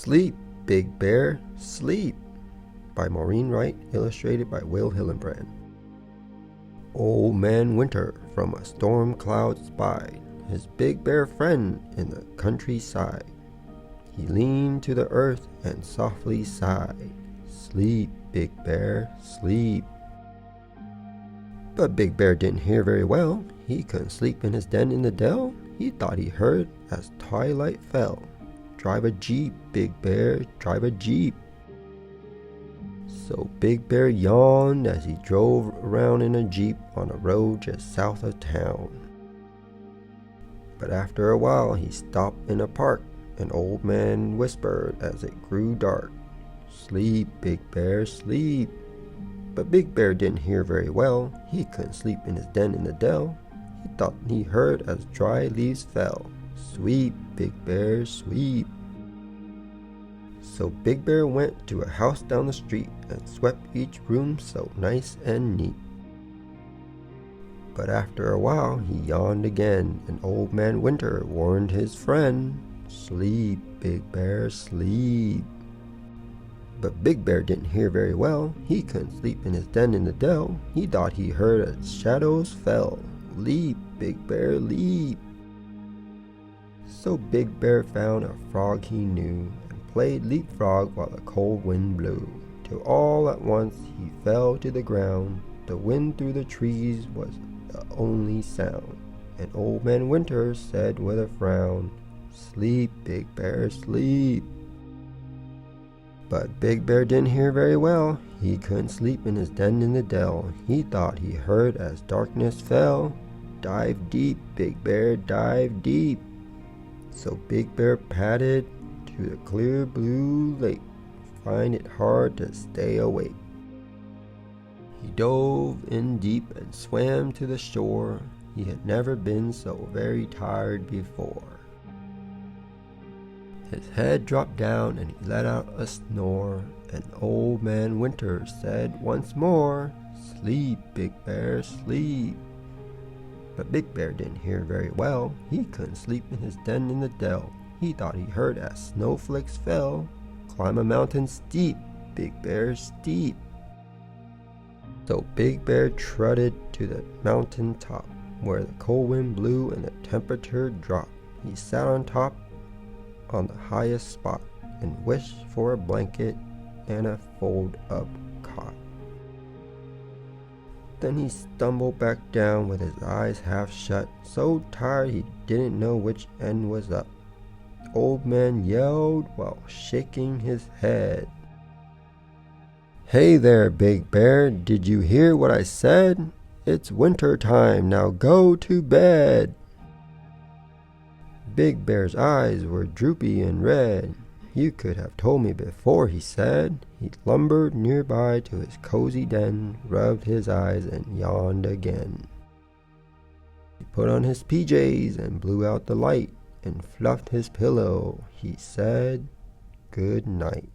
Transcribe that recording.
Sleep, Big Bear, sleep, by Maureen Wright, illustrated by Hillenbrand. Old Man Winter from a storm cloud spied his big bear friend in the countryside. He leaned to the earth and softly sighed, "Sleep, Big Bear, sleep." But Big Bear didn't hear very well. He couldn't sleep in his den in the dell. He thought he heard as twilight fell, "Drive a jeep, Big Bear, drive a jeep." So Big Bear yawned as he drove around in a jeep on a road just south of town. But after a while he stopped in a park. An old man whispered as it grew dark, "Sleep, Big Bear, sleep." But Big Bear didn't hear very well. He couldn't sleep in his den in the dell. He thought he heard as dry leaves fell, "Sweep, Big Bear, sweep." So Big Bear went to a house down the street and swept each room so nice and neat. But after a while he yawned again, and Old Man Winter warned his friend, "Sleep, Big Bear, sleep." But Big Bear didn't hear very well. He couldn't sleep in his den in the dell. He thought he heard as shadows fell, "Leap, Big Bear, leap." So Big Bear found a frog he knew and played leapfrog while the cold wind blew, till all at once he fell to the ground. The wind through the trees was the only sound, and Old Man Winter said with a frown, "Sleep, Big Bear, sleep." But Big Bear didn't hear very well. He couldn't sleep in his den in the dell. He thought he heard as darkness fell, "Dive deep, Big Bear, dive deep." So Big Bear padded to the clear blue lake, find it hard to stay awake. He dove in deep and swam to the shore. He had never been so very tired before. His head dropped down and he let out a snore, and Old Man Winter said once more, "Sleep, Big Bear, sleep." But Big Bear didn't hear very well. He couldn't sleep in his den in the dell. He thought he heard as snowflakes fell, "Climb a mountain steep, Big Bear, steep." So Big Bear trotted to the mountain top, where the cold wind blew and the temperature dropped. He sat on top on the highest spot and wished for a blanket and a fold-up cot. Then he stumbled back down with his eyes half shut, so tired he didn't know which end was up. The old man yelled while shaking his head, "Hey there, Big Bear, did you hear what I said? It's winter time, now go to bed." Big Bear's eyes were droopy and red. "You could have told me before," he said. He lumbered nearby to his cozy den, rubbed his eyes and yawned again. He put on his PJs and blew out the light and fluffed his pillow. He said, "Good night."